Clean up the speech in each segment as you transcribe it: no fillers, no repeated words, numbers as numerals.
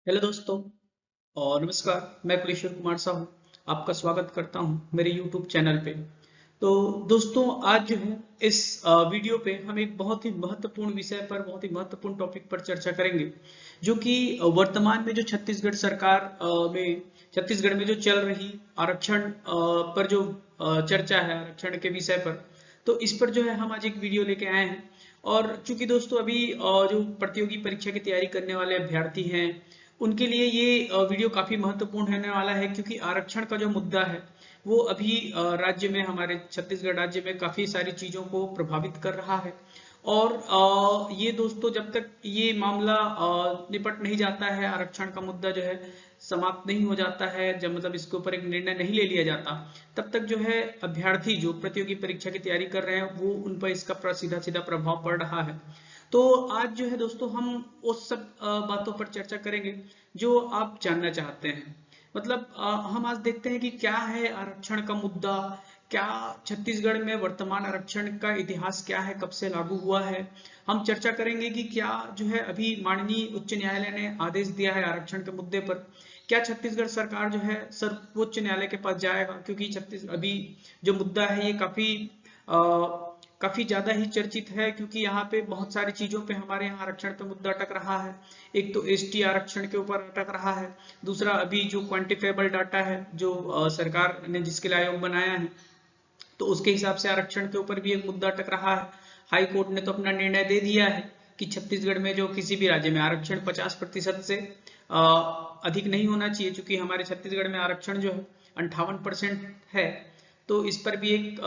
Hello दोस्तों और नमस्कार। मैं कुलेश्वर कुमार साहू आपका स्वागत करता हूं मेरे यूट्यूब चैनल पे। तो दोस्तों आज जो है इस वीडियो पे हम एक बहुत ही महत्वपूर्ण विषय पर बहुत ही महत्वपूर्ण टॉपिक पर चर्चा करेंगे, जो कि वर्तमान में जो छत्तीसगढ़ सरकार में छत्तीसगढ़ में जो चल रही आरक्षण पर जो चर्चा है आरक्षण के विषय पर। तो इस पर जो है हम आज एक वीडियो लेके आए हैं। और चूंकि दोस्तों अभी जो प्रतियोगी परीक्षा की तैयारी करने वाले अभ्यर्थी हैं उनके लिए ये वीडियो काफी महत्वपूर्ण होने वाला है, क्योंकि आरक्षण का जो मुद्दा है वो अभी राज्य में हमारे छत्तीसगढ़ राज्य में काफी सारी चीजों को प्रभावित कर रहा है। और ये दोस्तों जब तक ये मामला निपट नहीं जाता है, आरक्षण का मुद्दा जो है समाप्त नहीं हो जाता है, जब मतलब इसके ऊपर एक निर्णय नहीं ले लिया जाता, तब तक जो है अभ्यर्थी जो प्रतियोगी परीक्षा की तैयारी कर रहे हैं वो उन पर इसका सीधा सीधा प्रभाव पड़ रहा है। तो आज जो है दोस्तों हम उस सब बातों पर चर्चा करेंगे जो आप जानना चाहते हैं। मतलब हम आज देखते हैं कि क्या है आरक्षण का मुद्दा, क्या छत्तीसगढ़ में वर्तमान आरक्षण का इतिहास क्या है, कब से लागू हुआ है। हम चर्चा करेंगे कि क्या जो है अभी माननीय उच्च न्यायालय ने आदेश दिया है आरक्षण के मुद्दे पर, क्या छत्तीसगढ़ सरकार जो है सर्वोच्च न्यायालय के पास जाएगा, क्योंकि छत्तीस अभी जो मुद्दा है ये काफी ज्यादा ही चर्चित है, क्योंकि यहाँ पे बहुत सारी चीजों पे हमारे यहाँ आरक्षण पे मुद्दा अटक रहा है। एक तो एसटी आरक्षण के ऊपर अटक रहा है, दूसरा अभी जो क्वांटिफाइबल डाटा है जो सरकार ने जिसके लिए आयोग बनाया है तो उसके हिसाब से आरक्षण के ऊपर भी एक मुद्दा अटक रहा है। हाई कोर्ट ने तो अपना निर्णय दे दिया है कि छत्तीसगढ़ में जो किसी भी राज्य में आरक्षण 50% से अधिक नहीं होना चाहिए, क्योंकि हमारे छत्तीसगढ़ में आरक्षण जो है 58% है। तो इस पर भी एक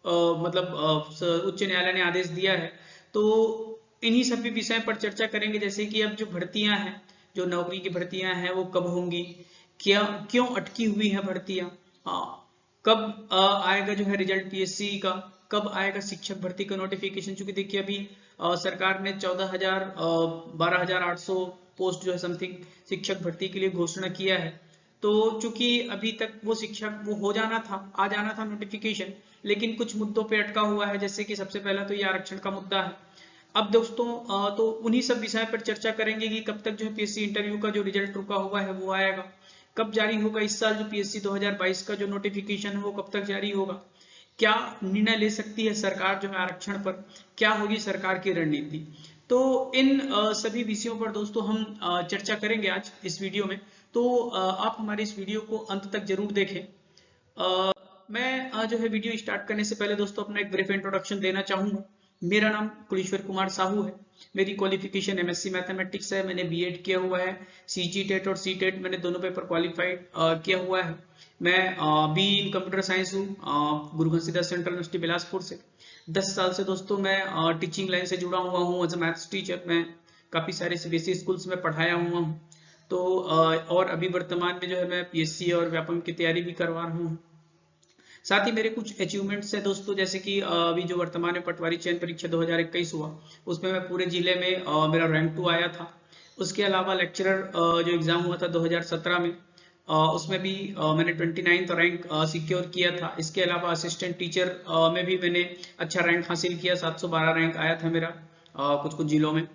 उच्च न्यायालय ने आदेश दिया है। तो इन्हीं सभी विषय पर चर्चा करेंगे, जैसे कि अब जो भर्तियां हैं, जो नौकरी की भर्तियां हैं वो कब होंगी, क्या क्यों अटकी हुई है भर्तियां, कब आएगा जो है रिजल्ट पीएससी का, कब आएगा शिक्षक भर्ती का नोटिफिकेशन। चूंकि देखिए अभी सरकार ने 12,800 पोस्ट जो है समथिंग शिक्षक भर्ती के लिए घोषणा किया है। तो चूंकि अभी तक वो शिक्षक वो हो जाना था, आ जाना था नोटिफिकेशन, लेकिन कुछ मुद्दों पे अटका हुआ है, जैसे कि सबसे पहला तो ये आरक्षण का मुद्दा है। अब दोस्तों तो उन्हीं सब विषय पर चर्चा करेंगे कि कब तक जो है पीएससी इंटरव्यू का जो रिजल्ट रुका हुआ है वो आएगा, कब जारी होगा इस साल जो पीएससी 2022 का जो नोटिफिकेशन है वो कब तक जारी होगा, क्या निर्णय ले सकती है सरकार जो है आरक्षण पर, क्या होगी सरकार की रणनीति। तो इन सभी विषयों पर दोस्तों हम चर्चा करेंगे आज इस वीडियो में। तो आप हमारे इस वीडियो को अंत तक जरूर देखें। मैं जो है वीडियो स्टार्ट करने से पहले दोस्तों अपना एक ब्रीफ इंट्रोडक्शन देना चाहूंगा। मेरा नाम कुलेश्वर कुमार साहू है। मेरी क्वालिफिकेशन एमएससी मैथमेटिक्स है, मैंने बीएड किया हुआ है। सीजी टेट और सी टेट मैंने दोनों पेपर क्वालिफाइड किया हुआ है। मैं बी इन कंप्यूटर साइंस हूँ गुरु घसीदास सेंट्रल यूनिवर्सिटी बिलासपुर से। 10 साल से दोस्तों मैं टीचिंग लाइन से जुड़ा हुआ हूँ एज ए मैथ्स टीचर। मैं काफी सारे सीबीएसई स्कूल्स में पढ़ाया हुआ हूँ। तो और अभी वर्तमान में जो है मैं पीएससी और व्यापम की तैयारी भी करवा रहा हूँ। साथ ही मेरे कुछ अचीवमेंट्स है दोस्तों, जैसे कि अभी जो वर्तमान में पटवारी चयन परीक्षा 2021 हुआ उसमें मैं पूरे जिले में मेरा रैंक 2 आया था। उसके अलावा लेक्चरर जो एग्जाम हुआ था 2017 में उसमें भी मैंने 29th रैंक सिक्योर किया था। इसके अलावा असिस्टेंट टीचर में भी मैंने अच्छा रैंक हासिल किया, 712 रैंक आया था मेरा कुछ कुछ जिलों में।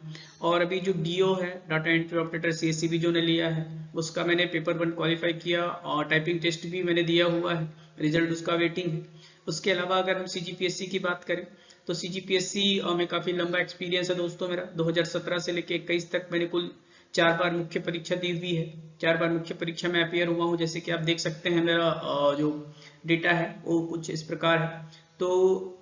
और अभी जो डीओ है डाटा एंट्री ऑपरेटर सीएससीबी जो ने लिया है उसका मैंने पेपर 1 क्वालिफाई किया और टाइपिंग टेस्ट भी मैंने दिया हुआ है, रिजल्ट उसका वेटिंग है। उसके अलावा अगर हम सीजीपीएससी की बात करें तो सीजीपीएससी में काफी लंबा एक्सपीरियंस है दोस्तों मेरा। 2017 से लेकर 21 तक मैंने कुल 4 बार मुख्य परीक्षा दी हुई है। 4 बार मुख्य परीक्षा में अपियर हुआ हूँ। जैसे कि आप देख सकते हैं मेरा जो डेटा है वो कुछ इस प्रकार है। तो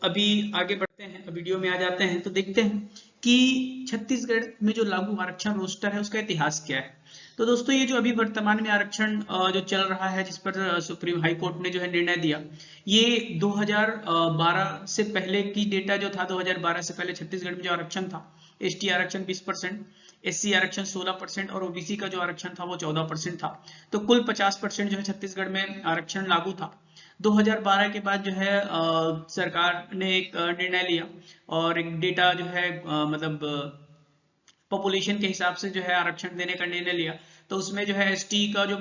अभी आगे बढ़ते हैं, वीडियो में आ जाते हैं तो देखते हैं कि छत्तीसगढ़ में जो लागू आरक्षण रोस्टर है उसका इतिहास क्या है। तो दोस्तों ये जो अभी वर्तमान में आरक्षण जो चल रहा है जिस पर सुप्रीम हाई कोर्ट ने जो है निर्णय दिया, ये 2012 से पहले की डेटा जो था, 2012 से पहले छत्तीसगढ़ में जो आरक्षण था, एसटी आरक्षण 20%, एससी आरक्षण 16% और ओबीसी का जो आरक्षण था वो 14% था। तो कुल 50% जो है छत्तीसगढ़ में आरक्षण लागू था। 2012 के बाद जो है सरकार ने एक निर्णय लिया और एक डेटा जो है पॉपुलेशन के हिसाब से जो है आरक्षण देने का निर्णय लिया। तो उसमें जो है एसटी का जो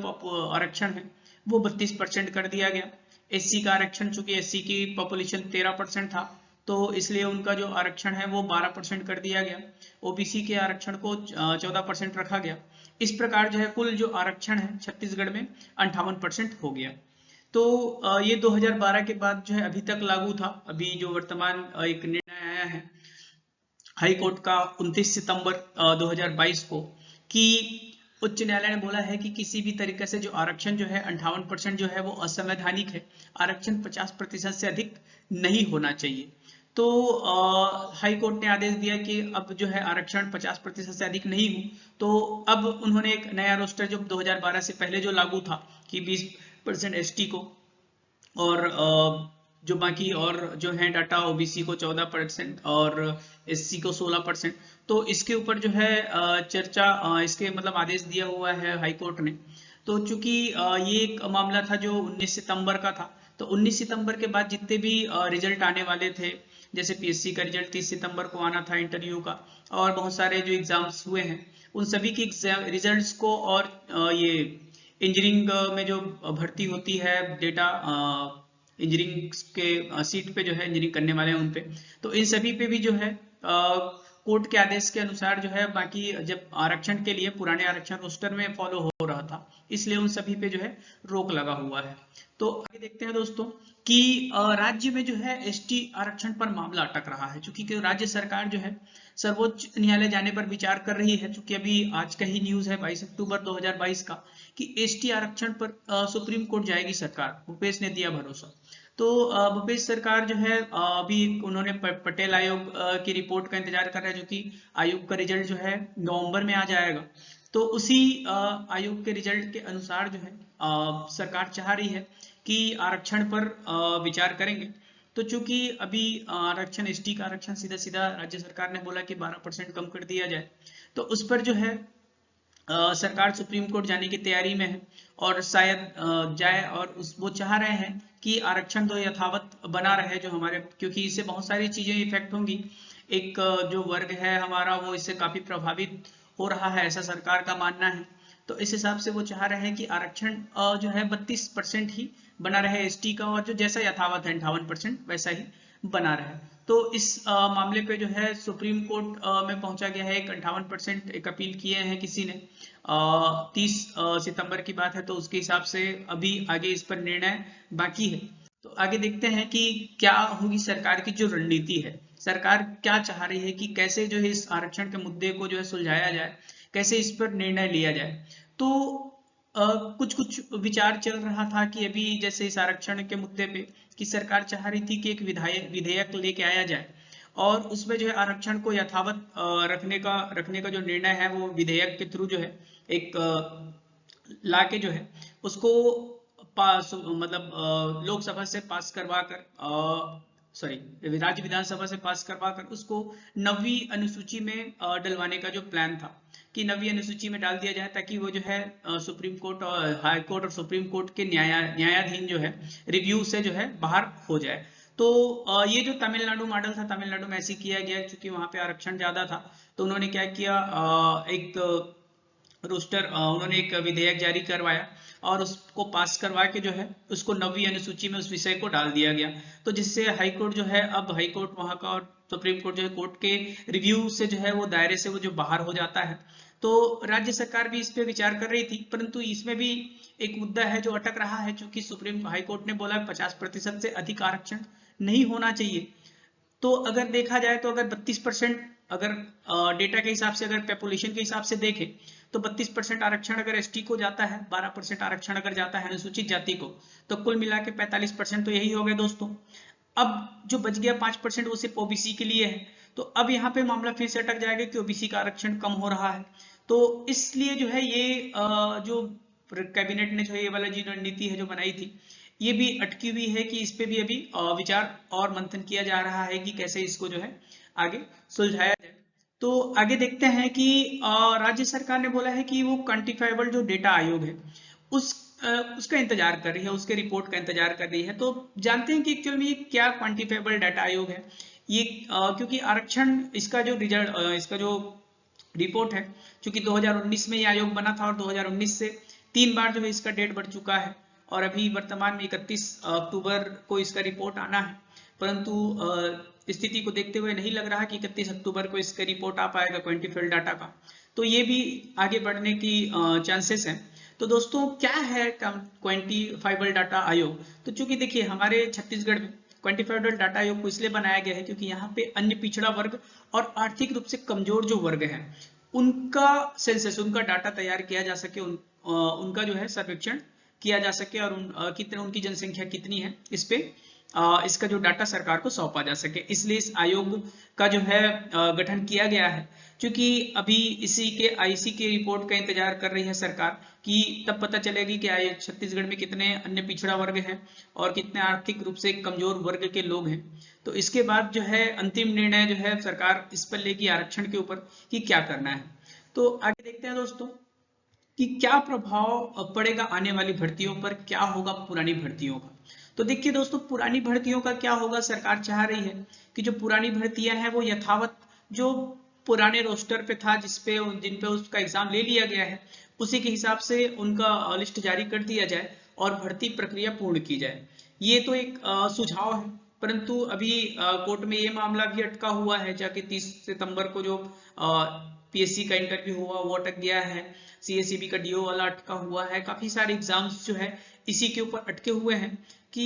आरक्षण है वो 32% कर दिया गया। एससी का आरक्षण, चूंकि एससी की पॉपुलेशन 13% था तो इसलिए उनका जो आरक्षण है वो 12% कर दिया गया, ओबीसी के आरक्षण को 14% रखा गया। इस प्रकार जो है कुल जो आरक्षण है छत्तीसगढ़ में 58% हो गया। तो ये 2012 के बाद जो है अभी तक लागू था। अभी जो वर्तमान एक निर्णय आया है हाई कोर्ट का 29 सितंबर 2022 को, कि उच्च न्यायालय ने बोला है कि किसी भी तरीके से जो आरक्षण जो है 58% जो है वो असंवैधानिक है, आरक्षण 50% से अधिक नहीं होना चाहिए। तो हाई कोर्ट ने आदेश दिया कि अब जो है आरक्षण 50% से अधिक नहीं हो, तो अब उन्होंने एक नया रोस्टर जो 2012 से पहले जो लागू था कि 20% एसटी को और जो बाकी और जो है डाटा ओबीसी को 14% और एससी को 16%, तो इसके ऊपर जो है चर्चा इसके मतलब आदेश दिया हुआ है हाई कोर्ट ने। तो चूंकि ये एक मामला था जो 19 सितंबर का था, तो 19 सितंबर के बाद जितने भी रिजल्ट आने वाले थे, जैसे पीएससी का रिजल्ट 30 सितंबर को आना था इंटरव्यू का, और बहुत सारे जो एग्जाम्स हुए हैं उन सभी के रिजल्ट्स को, और ये इंजीनियरिंग में जो भर्ती होती है डेटा इंजीनियरिंग के सीट पे जो है इंजीनियरिंग करने वाले हैं उन पे, तो इन सभी पे भी जो है कोर्ट के आदेश के अनुसार जो है बाकी जब आरक्षण के लिए पुराने आरक्षण रोस्टर में फॉलो हो रहा था, इसलिए उन सभी पे जो है रोक लगा हुआ है। तो आगे देखते हैं दोस्तों कि राज्य में जो है एसटी आरक्षण पर मामला अटक रहा है, क्योंकि राज्य सरकार जो है सर्वोच्च न्यायालय जाने पर विचार कर रही है। चूंकि अभी आज का ही न्यूज है 22 अक्टूबर 2022 का कि एसटी आरक्षण पर सुप्रीम कोर्ट जाएगी सरकार, भूपेश ने दिया भरोसा। तो भूपेश सरकार जो है अभी उन्होंने पटेल आयोग की रिपोर्ट का इंतजार कर रहा है, जो कि आयोग का रिजल्ट जो है नवंबर में आ जाएगा। तो उसी आयोग के रिजल्ट के अनुसार जो है सरकार चाह रही है कि आरक्षण पर विचार करेंगे। तो चूंकि अभी आरक्षण एसटी का आरक्षण सीधा सीधा राज्य सरकार ने बोला कि 12% कम कर दिया जाए, तो उस पर जो है सरकार सुप्रीम कोर्ट जाने की तैयारी में है और शायद जाए, और वो चाह रहे हैं कि आरक्षण तो यथावत बना रहे जो हमारे, क्योंकि इससे बहुत सारी चीजें इफेक्ट होंगी। एक जो वर्ग है हमारा वो इससे काफी प्रभावित हो रहा है, ऐसा सरकार का मानना है। तो इस हिसाब से वो चाह रहे हैं कि आरक्षण जो है 32% ही बना रहे एसटी का, और जो जैसा यथावत है 58% वैसा ही बना रहे। तो इस मामले पे जो है सुप्रीम कोर्ट में पहुंचा गया है, एक 58% एक अपील किए हैं किसी ने, 30 सितंबर की बात है, तो उसके हिसाब से अभी आगे इस पर निर्णय बाकी है। तो आगे देखते हैं कि क्या होगी सरकार की जो रणनीति है, सरकार क्या चाह रही है कि कैसे जो है इस आरक्षण के मुद्दे को जो है सुलझाया जाए, कैसे इस पर निर्णय लिया जाए। तो कुछ कुछ विचार चल रहा था कि अभी जैसे इस आरक्षण के मुद्दे पे कि सरकार चाह रही थी कि एक विधेयक लेके आया जाए, और उसमें जो है आरक्षण को यथावत रखने का जो निर्णय है वो विधेयक के थ्रू जो है एक ला के जो है उसको पास मतलब लोकसभा से पास करवा कर सॉरी राज्य विधानसभा से पास करवा कर उसको 9वीं अनुसूची में डलवाने का जो प्लान था कि 9वीं अनुसूची में डाल दिया जाए, ताकि वो जो है सुप्रीम कोर्ट और हाई कोर्ट और सुप्रीम कोर्ट के न्यायाधीन जो है रिव्यू से जो है बाहर हो जाए। तो ये जो तमिलनाडु मॉडल था, तमिलनाडु में ऐसे किया गया क्योंकि वहां पे आरक्षण ज्यादा था, तो उन्होंने क्या किया, एक रोस्टर उन्होंने एक विधेयक जारी करवाया और उसको पास करवा के जो है उसको 9वीं अनुसूची में उस विषय को डाल दिया गया। तो जिससे हाई कोर्ट जो है, अब हाई कोर्ट वहां का और सुप्रीम कोर्ट जो है कोर्ट के रिव्यू से जो है वो दायरे से वो जो बाहर हो जाता है। तो राज्य सरकार भी इस पे विचार कर रही थी, परंतु इसमें भी एक मुद्दा है जो अटक रहा है, क्योंकि सुप्रीम हाई कोर्ट ने बोला 50% से अधिक आरक्षण नहीं होना चाहिए। तो अगर देखा जाए तो अगर 32% अगर डेटा के हिसाब से, अगर पॉपुलेशन के हिसाब से देखें तो 32% आरक्षण अगर एसटी को जाता है, 12% आरक्षण अगर जाता है अनुसूचित जाति को, तो कुल मिला के 45% तो यही हो गए दोस्तों। अब जो बच गया 5% वो सिर्फ ओबीसी के लिए है। तो अब यहाँ पे मामला फिर से अटक जाएगा कि ओबीसी का आरक्षण कम हो रहा है। तो इसलिए जो है ये जो कैबिनेट ने जो ये वाला जी रणनीति है जो बनाई थी, ये भी अटकी हुई है कि इस पे भी अभी विचार और मंथन किया जा रहा है कि कैसे इसको जो है आगे सुलझाया जाए। तो आगे देखते हैं कि राज्य सरकार ने बोला है कि वो क्वांटिफाइबल जो डेटा आयोग है उसका इंतजार कर रही है, उसके रिपोर्ट का इंतजार कर रही है। तो जानते हैं कि एक्चुअल में ये क्या क्वांटिफाइबल डाटा आयोग है। ये क्योंकि आरक्षण इसका जो रिजल्ट इसका जो रिपोर्ट है, क्योंकि 2019 में ये आयोग बना था और 2019 से 3 बार जो है इसका डेट बढ़ चुका है, और अभी वर्तमान में 31 अक्टूबर को इसका रिपोर्ट आना है, परंतु स्थिति को देखते हुए नहीं लग रहा कि 31 अक्टूबर को इसका रिपोर्ट आ पाएगा क्वांटिफाइड डाटा का, तो ये भी आगे बढ़ने की चांसेस हैं। तो दोस्तों क्या है क्वांटिफाइबल डाटा आयोग? तो चूंकि देखिए हमारे छत्तीसगढ़ में क्वांटिफाइबल डाटा आयोग को इसलिए बनाया गया है क्योंकि यहाँ पे अन्य पिछड़ा वर्ग और आर्थिक रूप से कमजोर जो वर्ग हैं उनका सेंसस, उनका डाटा तैयार किया जा सके, उनका जो है सर्वेक्षण किया जा सके और उनकी जनसंख्या कितनी है इस पे इसका जो डाटा सरकार को सौंपा जा सके, इसलिए इस आयोग का जो है गठन किया गया है। क्योंकि अभी इसी के आईसी की रिपोर्ट का इंतजार कर रही है सरकार कि तब पता चलेगी कि छत्तीसगढ़ में कितने अन्य पिछड़ा वर्ग हैं और कितने आर्थिक रूप से कमजोर वर्ग के लोग हैं। तो इसके बाद जो है अंतिम निर्णय जो है सरकार इस पर लेगी आरक्षण के ऊपर कि क्या करना है। तो आगे देखते हैं दोस्तों कि क्या प्रभाव पड़ेगा आने वाली भर्तियों पर, क्या होगा पुरानी भर्तियों का। तो देखिए दोस्तों पुरानी भर्तियों का क्या होगा, सरकार चाह रही है कि जो पुरानी भर्तियां हैं वो यथावत जो पुराने रोस्टर पे था जिन पे उसका एग्जाम ले लिया गया है उसी के हिसाब से उनका लिस्ट जारी कर दिया जाए और भर्ती प्रक्रिया पूर्ण की जाए। ये तो एक सुझाव है, परंतु अभी कोर्ट में ये मामला भी अटका हुआ है, जाके 30 सितंबर को जो पीएससी का इंटरव्यू हुआ वो अटक गया है, सीएसईबी का डीओ वाला अटका हुआ है, काफी सारे एग्जाम्स जो है इसी के ऊपर अटके हुए हैं कि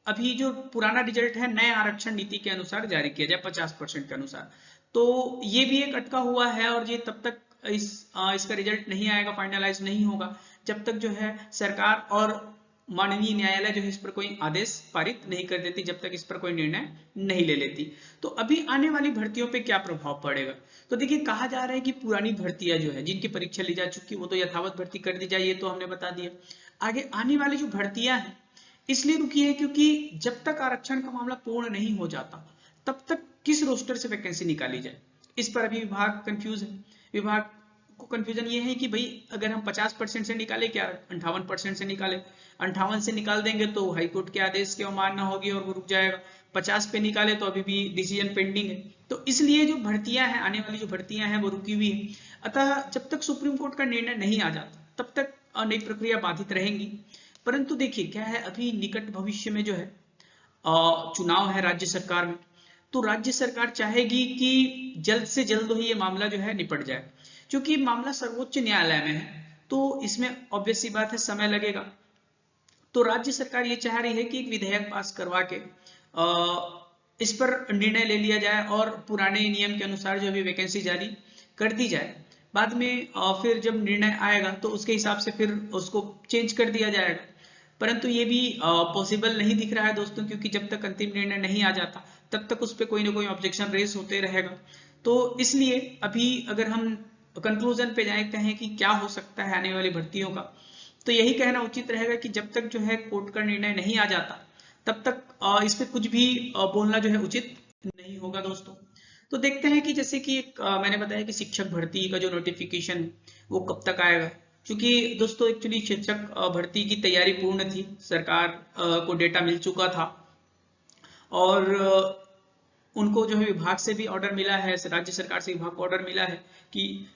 अभी जो पुराना रिजल्ट है नए आरक्षण नीति के अनुसार जारी किया जाए 50% के अनुसार। तो ये भी एक अटका हुआ है और ये तब तक इसका रिजल्ट नहीं आएगा, फाइनलाइज नहीं होगा जब तक जो है सरकार और माननीय न्यायालय जो है इस पर कोई आदेश पारित नहीं कर देती, जब तक इस पर कोई निर्णय नहीं ले लेती। तो अभी आने वाली भर्तियों पे क्या प्रभाव पड़ेगा? तो देखिए कहा जा रहा है कि पुरानी भर्तियां जो है जिनकी परीक्षा ली जा चुकी वो तो यथावत भर्ती कर दी जाए, ये तो हमने बता दिया। आगे आने वाली जो भर्तियां हैं इसलिए रुकी है क्योंकि जब तक आरक्षण का मामला पूर्ण नहीं हो जाता तब तक किस रोस्टर से वैकेंसी निकाली जाए, इस पर अभी विभाग कंफ्यूज है। विभाग को कंफ्यूजन ये है कि भाई अगर हम 50% से निकाले क्या 58% से निकाले, 58 से निकाल देंगे तो हाईकोर्ट के आदेश की अवमानना होगी और वो रुक जाएगा, 50 पे निकाले तो अभी भी डिसीजन पेंडिंग है। तो इसलिए जो भर्तियां हैं आने वाली जो भर्तियां हैं वो रुकी हुई है। अतः जब तक सुप्रीम कोर्ट का निर्णय नहीं आ जाता तब तक नई प्रक्रिया बाधित रहेंगी। परंतु देखिए क्या है अभी निकट भविष्य में जो है चुनाव है राज्य सरकार में, तो राज्य सरकार चाहेगी कि जल्द से जल्द ही ये मामला जो है निपट जाए। क्योंकि मामला सर्वोच्च न्यायालय में है तो इसमें ऑब्वियस सी बात है समय लगेगा। तो राज्य सरकार ये चाह रही है कि एक विधेयक पास करवा के इस पर निर्णय ले लिया जाए और पुराने नियम के अनुसार जो भी वैकेंसी जारी कर दी जाए, बाद में फिर जब निर्णय आएगा तो उसके हिसाब से फिर उसको चेंज कर दिया जाएगा। परंतु ये भी पॉसिबल नहीं दिख रहा है दोस्तों, क्योंकि जब तक अंतिम निर्णय नहीं आ जाता तब तक उस पर कोई ना कोई ऑब्जेक्शन रेस होते रहेगा। तो इसलिए अभी अगर हम कंक्लूजन पे जाए कहें कि क्या हो सकता है आने वाली भर्तियों का, तो यही कहना उचित रहेगा कि जब तक जो है कोर्ट का निर्णय नहीं आ जाता तब तक इस पे कुछ भी बोलना जो है उचित नहीं होगा दोस्तों। तो देखते हैं कि जैसे कि मैंने बताया कि शिक्षक भर्ती का जो नोटिफिकेशन वो कब तक आएगा, क्योंकि दोस्तों एक्चुअली शिक्षक भर्ती की तैयारी पूर्ण थी, सरकार को डेटा मिल चुका था और उनको जो है विभाग से भी ऑर्डर मिला है, राज्य सरकार से विभाग को ऑर्डर मिला है कि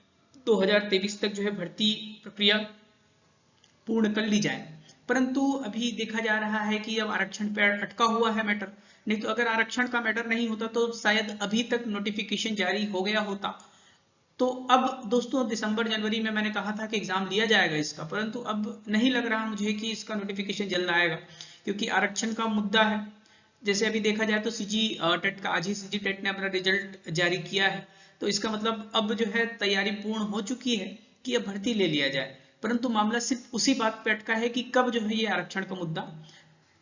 2023 तक जो है भर्ती प्रक्रिया पूर्ण कर ली जाए। परंतु अभी देखा जा रहा है कि अब आरक्षण पे अटका हुआ है मैटर, नहीं तो अगर आरक्षण का मैटर नहीं होता तो शायद अभी तक नोटिफिकेशन जारी हो गया होता। तो अब दोस्तों दिसंबर जनवरी में मैंने कहा था कि एग्जाम लिया जाएगा इसका, परंतु अब नहीं लग रहा मुझे कि इसका नोटिफिकेशन जल्द आएगा, क्योंकि आरक्षण का मुद्दा है। जैसे अभी देखा जाए तो सीजी टेट का आज ही सीजी टेट ने अपना रिजल्ट जारी किया है, तो इसका मतलब अब जो है तैयारी पूर्ण हो चुकी है कि अब भर्ती ले लिया जाए। परंतु मामला सिर्फ उसी बात पे अटका है कि कब जो है ये आरक्षण का मुद्दा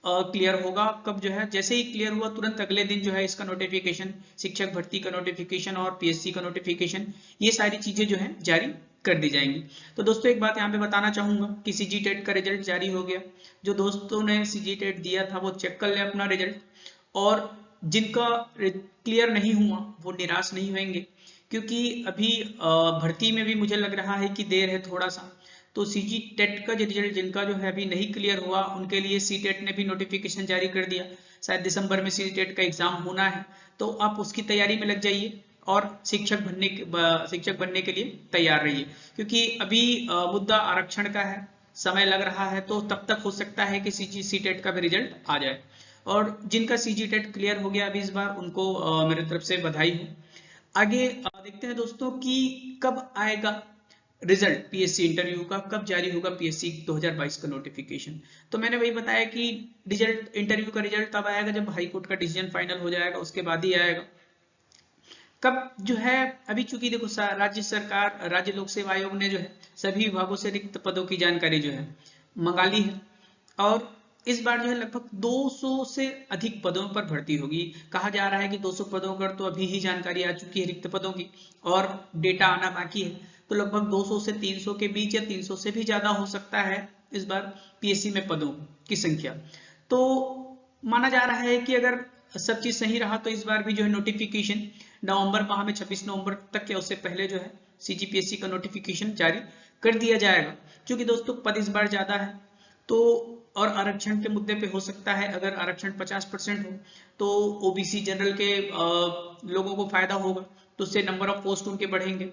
क्लियर होगा, कब जो है जैसे ही क्लियर हुआ तुरंत अगले दिन जो है इसका नोटिफिकेशन, शिक्षक भर्ती का नोटिफिकेशन और पीएससी का नोटिफिकेशन, ये सारी चीजें जो है जारी कर दी जाएंगी। तो दोस्तों एक बात यहाँ पे बताना चाहूंगा कि सीजी टेट का रिजल्ट जारी हो गया। जो दोस्तों ने सीजी टेट दिया था वो चेक कर ले अपना रिजल्ट, और जिनका क्लियर नहीं हुआ वो निराश नहीं होंगे, क्योंकि अभी भर्ती में भी मुझे लग रहा है कि देर है थोड़ा सा। तो सीजी टेट का जो रिजल्ट जिनका जो है अभी नहीं क्लियर हुआ उनके लिए सी टेट ने भी नोटिफिकेशन जारी कर दिया, शायद दिसंबर में सी टेट का एग्जाम होना है, तो आप उसकी तैयारी में लग जाइए और शिक्षक बनने के लिए तैयार रहिए। क्योंकि अभी मुद्दा आरक्षण का है, समय लग रहा है, तो तब तक हो सकता है कि सीटेट का भी रिजल्ट आ जाए। और जिनका सीजीटेट क्लियर हो गया अभी इस बार, उनको मेरी तरफ से बधाई हो। आगे देखते हैं दोस्तों कि कब आएगा रिजल्ट पीएससी इंटरव्यू का, कब जारी होगा पीएससी 2022 का नोटिफिकेशन। तो मैंने वही बताया कि रिजल्ट, इंटरव्यू का रिजल्ट तब आएगा जब हाई कोर्ट का डिसीजन फाइनल हो जाएगा, उसके बाद ही आएगा। कब जो है, अभी चूंकि देखो राज्य सरकार, राज्य लोक सेवा आयोग ने जो है सभी विभागों से रिक्त पदों की जानकारी जो है मंगा ली है, और इस बार जो है लगभग 200 से अधिक पदों पर भर्ती होगी। कहा जा रहा है कि 200 पदों पर तो अभी ही जानकारी आ चुकी है रिक्त पदों की, और डेटा आना बाकी है। तो लगभग 200 से 300 के बीच या 300 से भी ज्यादा हो सकता है इस बार पीएससी में पदों की संख्या। तो माना जा रहा है कि अगर सब चीज सही रहा तो इस बार भी जो है नोटिफिकेशन नवंबर माह में 26 नवंबर तक या उससे पहले जो है सीजीपीएससी का नोटिफिकेशन जारी कर दिया जाएगा। क्योंकि दोस्तों पद इस बार ज्यादा है, तो और आरक्षण के मुद्दे पे हो सकता है, अगर आरक्षण 50% हो तो ओबीसी जनरल के लोगों को फायदा होगा, तो उससे नंबर ऑफ पोस्ट उनके बढ़ेंगे।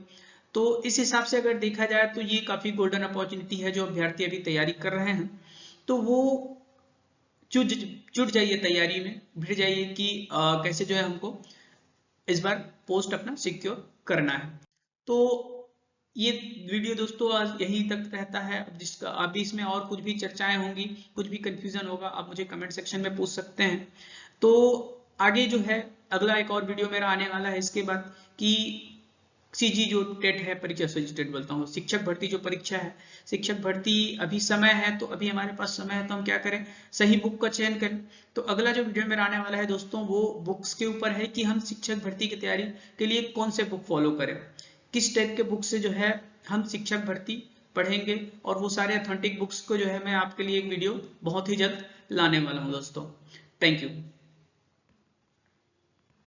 तो इस हिसाब से अगर देखा जाए तो ये काफी गोल्डन अपॉर्चुनिटी है जो अभ्यर्थी अभी तैयारी कर रहे हैं, तो वो जुट जाइए तैयारी में, भिड़ जाइए कि कैसे जो है हमको इस बार पोस्ट अपना सिक्योर करना है। तो ये वीडियो दोस्तों आज यहीं तक रहता है। अब जिसका अभी इसमें और कुछ भी चर्चाएं होंगी, कुछ भी कंफ्यूजन होगा, आप मुझे कमेंट सेक्शन में पूछ सकते हैं। तो आगे जो है अगला एक और वीडियो मेरा आने वाला है इसके बाद, कि सीजी जो टेट है, परीक्षा टेट बोलता हूँ, शिक्षक भर्ती जो परीक्षा है, शिक्षक भर्ती अभी समय है, तो अभी हमारे पास समय है तो हम क्या करें, सही बुक का चयन करें। तो अगला जो वीडियो मेरा आने वाला है दोस्तों, वो बुक्स के ऊपर है कि हम शिक्षक भर्ती की तैयारी के लिए कौन से बुक फॉलो करें, किस टाइप के बुक से जो है हम शिक्षक भर्ती पढ़ेंगे, और वो सारे ऑथेंटिक बुक्स को जो है मैं आपके लिए एक वीडियो बहुत ही जल्द लाने वाला हूँ दोस्तों। Thank you.